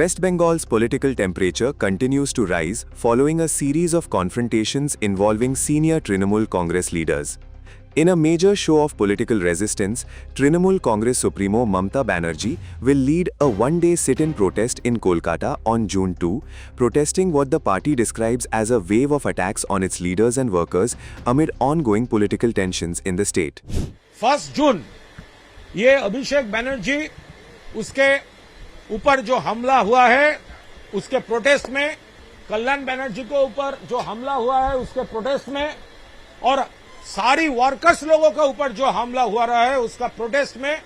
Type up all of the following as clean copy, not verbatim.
West Bengal's political temperature continues to rise following a series of confrontations involving senior Trinamool Congress leaders. In a major show of political resistance, Trinamool Congress Supremo Mamta Banerjee will lead a one-day sit-in protest in Kolkata on June 2, protesting what the party describes as a wave of attacks on its leaders and workers amid ongoing political tensions in the state. 1 जून ये अभिषेक बनर्जी उसके ऊपर जो हमला हुआ है उसके protest में, कल्याण बनर्जी के ऊपर जो हमला हुआ है उसके प्रोटेस्ट में और सारी वर्कर्स लोगों के ऊपर जो हमला हुआ रहा है उसका प्रोटेस्ट में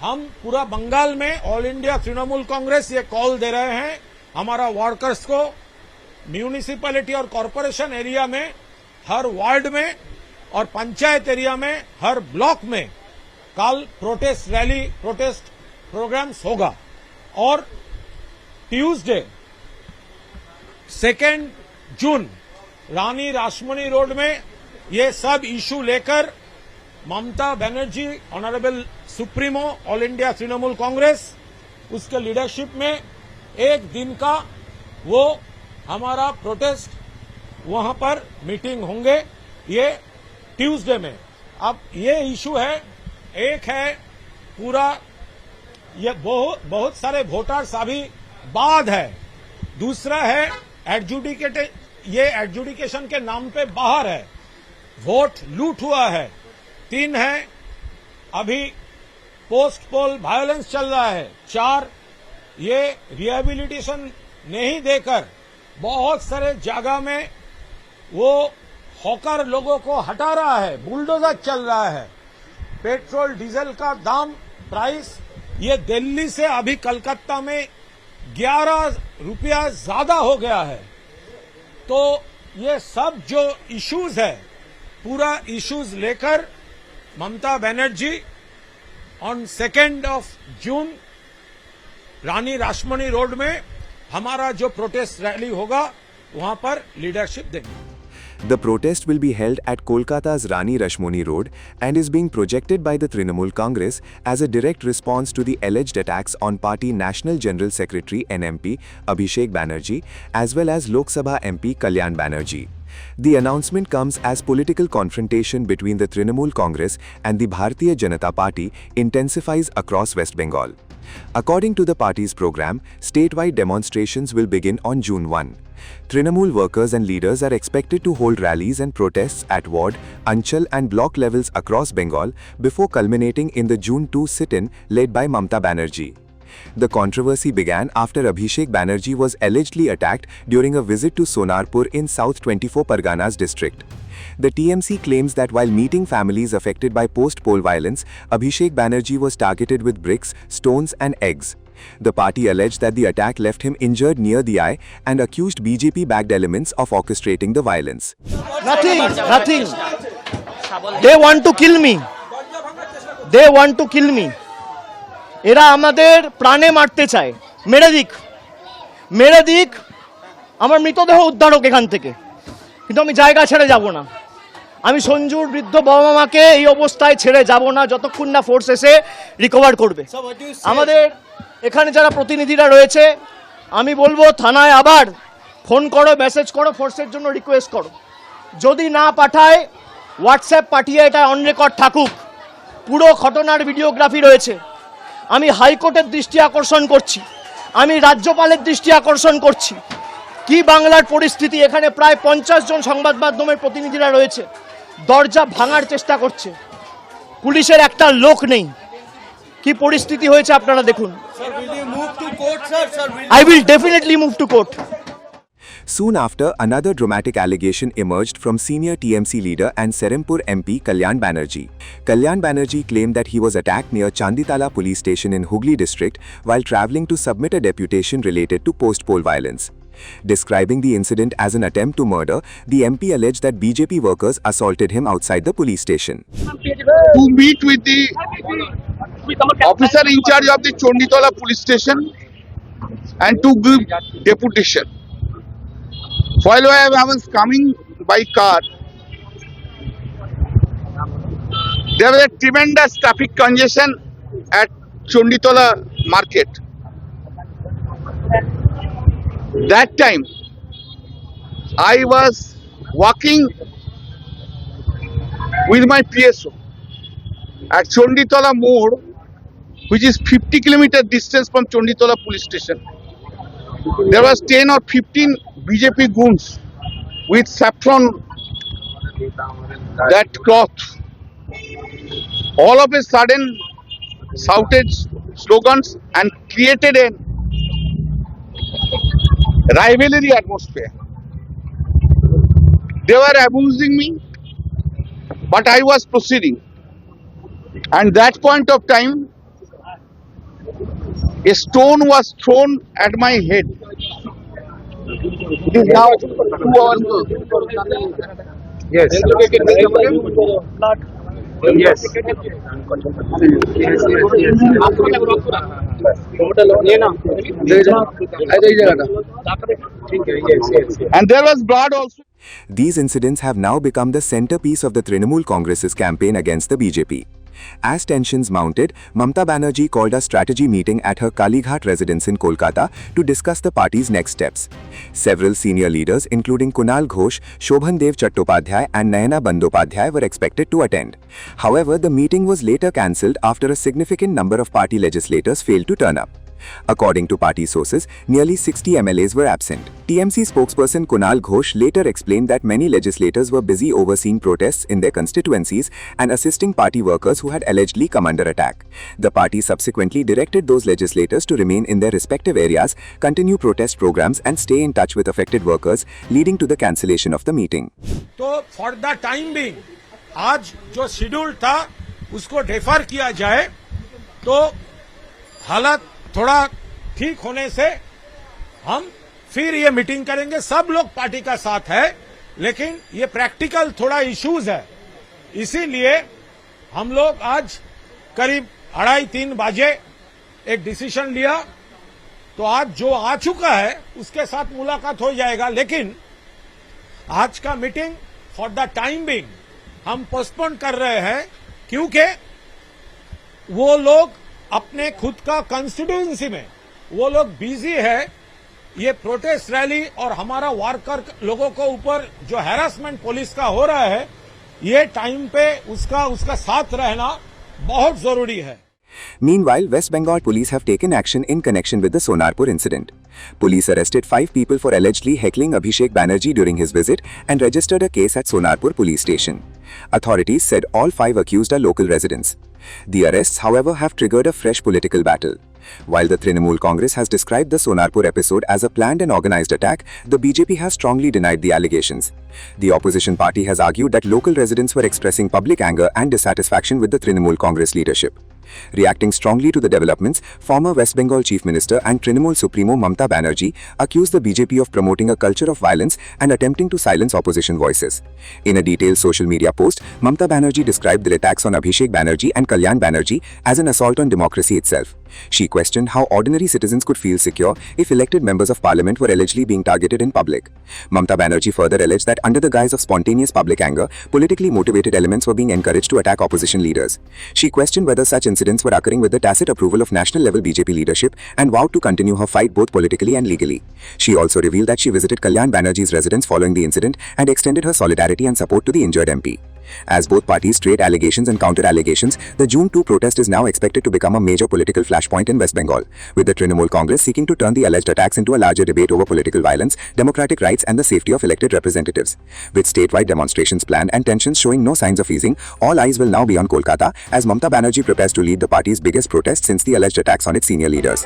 हम पूरा बंगाल में ऑल इंडिया तृणमूल कांग्रेस ये कॉल दे रहे हैं हमारा वर्कर्स को म्यूनिसिपैलिटी और कॉरपोरेशन एरिया में, हर वार्ड में और पंचायत एरिया में, हर ब्लॉक में कल प्रोटेस्ट रैली, प्रोटेस्ट प्रोग्राम्स होगा और Tuesday 2 June Rani Rashmoni road में ये सब इशू लेकर Mamata Banerjee honourable supremo all India Trinamool Congress उसके लीडरशिप में एक दिन का वो हमारा प्रोटेस्ट वहां पर मीटिंग होंगे ये ट्यूसडे में। अब ये इशू है, एक है पूरा ये बहुत सारे वोटर्स अभी बाद है, दूसरा है एडजुडिकेशन के नाम पे बाहर है, वोट लूट हुआ है, 3 है अभी पोस्ट पोल वायलेंस चल रहा है, 4 ये रिहेबिलिटेशन नहीं देकर बहुत सारे जगह में वो हॉकर लोगों को हटा रहा है, बुलडोजर चल रहा है, पेट्रोल डीजल का दाम प्राइस ये दिल्ली से अभी कलकत्ता में 11 रुपया ज्यादा हो गया है। तो ये सब जो इश्यूज है पूरा इश्यूज लेकर Mamata Banerjee on 2 June Rani Rashmoni road में हमारा जो प्रोटेस्ट रैली होगा वहां पर लीडरशिप देंगे। The protest will be held at Kolkata's Rani Rashmoni Road and is being projected by the Trinamool Congress as a direct response to the alleged attacks on party National General Secretary NMP Abhishek Banerjee as well as Lok Sabha MP Kalyan Banerjee. The announcement comes as political confrontation between the Trinamool Congress and the Bharatiya Janata Party intensifies across West Bengal. According to the party's program, statewide demonstrations will begin on June 1. Trinamool workers and leaders are expected to hold rallies and protests at ward, Anchal and block levels across Bengal before culminating in the June 2 sit-in led by Mamta Banerjee. The controversy began after Abhishek Banerjee was allegedly attacked during a visit to Sonarpur in South 24 Parganas district. The TMC claims that while meeting families affected by post-poll violence, Abhishek Banerjee was targeted with bricks, stones and eggs. The party alleged that the attack left him injured near the eye and accused BJP-backed elements of orchestrating the violence. Nothing. They want to kill me. এরা আমাদের প্রাণে মারতে চায়, মেরে দিক আমার মৃতদেহ উদ্ধার হোক এখান থেকে, কিন্তু আমি জায়গা ছেড়ে যাব না। আমি সঞ্জুর বৃদ্ধ বাবা মাকে এই অবস্থায় ছেড়ে যাব না যতক্ষণ না ফোর্স এসে রিকভার করবে। আমাদের এখানে যারা প্রতিনিধিরা রয়েছে আমি বলবো থানায় আবার ফোন করো, মেসেজ করো, ফোর্সের জন্য রিকোয়েস্ট করো, যদি না পাঠায় হোয়াটসঅ্যাপ পাঠিয়ে এটা অন রেকর্ড থাকুক, পুরো ঘটনার ভিডিওগ্রাফি রয়েছে। আমি হাইকোর্টের দৃষ্টি আকর্ষণ করছি, আমি রাজ্যপালের দৃষ্টি আকর্ষণ করছি কি বাংলার পরিস্থিতি। এখানে প্রায় 50 জন সংবাদ মাধ্যমের প্রতিনিধিরা রয়েছে, দরজা ভাঙার চেষ্টা করছে, পুলিশের একটা লোক নেই, কি পরিস্থিতি হয়েছে আপনারা দেখুন। I will definitely move to court. Soon after, another dramatic allegation emerged from senior TMC leader and Serampur MP Kalyan Banerjee. Kalyan Banerjee claimed that he was attacked near Chanditala police station in Hooghly district while travelling to submit a deputation related to post-poll violence. Describing the incident as an attempt to murder, the MP alleged that BJP workers assaulted him outside the police station. To meet with the officer in charge of the Chanditala police station and to give deputation. While I was coming by car, there was a tremendous traffic congestion at Chanditala market. That time, I was walking with my PSO at Chonditola Mode, which is 50 kilometer distance from Chonditola police station. There was 10 or 15 BJP goons with saffron, that cloth. All of a sudden shouted slogans and created a rivalry atmosphere. They were abusing me, but I was proceeding. And that point of time, a stone was thrown at my head. It is now 2 hours ago. Yes. Yes. And there was blood also. These incidents have now become the centerpiece of the Trinamool Congress's campaign against the BJP. As tensions mounted, Mamta Banerjee called a strategy meeting at her Kalighat residence in Kolkata to discuss the party's next steps. Several senior leaders, including Kunal Ghosh, Shobhan Dev Chattopadhyay and Nayana Bandopadhyay, were expected to attend. However, the meeting was later cancelled after a significant number of party legislators failed to turn up. According to party sources, nearly 60 MLAs were absent. TMC spokesperson Kunal Ghosh later explained that many legislators were busy overseeing protests in their constituencies and assisting party workers who had allegedly come under attack. The party subsequently directed those legislators to remain in their respective areas, continue protest programs and stay in touch with affected workers, leading to the cancellation of the meeting. तो for the time being आज जो schedule था उसको defer किया जाए, तो हालत थोड़ा ठीक होने से हम फिर ये मीटिंग करेंगे. सब लोग पार्टी का साथ है, लेकिन ये प्रैक्टिकल थोड़ा इश्यूज है, इसीलिए हम लोग आज करीब 2:30-3 बजे एक डिसीजन लिया. तो आज जो आ चुका है उसके साथ मुलाकात हो जाएगा, लेकिन आज का meeting for the time being हम पोस्टपोन कर रहे हैं, क्योंकि वो लोग अपने खुद का कंस्टिट्यूएंसी में वो लोग बिजी है. ये प्रोटेस्ट रैली और हमारा वर्कर लोगों को ऊपर जो हैरासमेंट पुलिस का हो रहा है, ये टाइम पे उसका साथ रहना बहुत जरूरी है. Meanwhile, West Bengal police have taken action in connection with the Sonarpur incident. Police arrested 5 people for allegedly heckling Abhishek Banerjee during his visit and registered a case at Sonarpur police station. Authorities said all 5 accused are local residents. The arrests, however, have triggered a fresh political battle. While the Trinamool Congress has described the Sonarpur episode as a planned and organized attack, the BJP has strongly denied the allegations. The opposition party has argued that local residents were expressing public anger and dissatisfaction with the Trinamool Congress leadership. Reacting strongly to the developments, former West Bengal Chief Minister and Trinamool Supremo Mamta Banerjee accused the BJP of promoting a culture of violence and attempting to silence opposition voices. In a detailed social media post, Mamta Banerjee described the attacks on Abhishek Banerjee and Kalyan Banerjee as an assault on democracy itself. She questioned how ordinary citizens could feel secure if elected members of parliament were allegedly being targeted in public. Mamta Banerjee further alleged that under the guise of spontaneous public anger, politically motivated elements were being encouraged to attack opposition leaders. She questioned whether such incidents were occurring with the tacit approval of national-level BJP leadership and vowed to continue her fight both politically and legally. She also revealed that she visited Kalyan Banerjee's residence following the incident and extended her solidarity and support to the injured MP. As both parties trade allegations and counter-allegations, the June 2 protest is now expected to become a major political flashpoint in West Bengal, with the Trinamool Congress seeking to turn the alleged attacks into a larger debate over political violence, democratic rights and the safety of elected representatives. With statewide demonstrations planned and tensions showing no signs of easing, all eyes will now be on Kolkata as Mamta Banerjee prepares to lead the party's biggest protest since the alleged attacks on its senior leaders.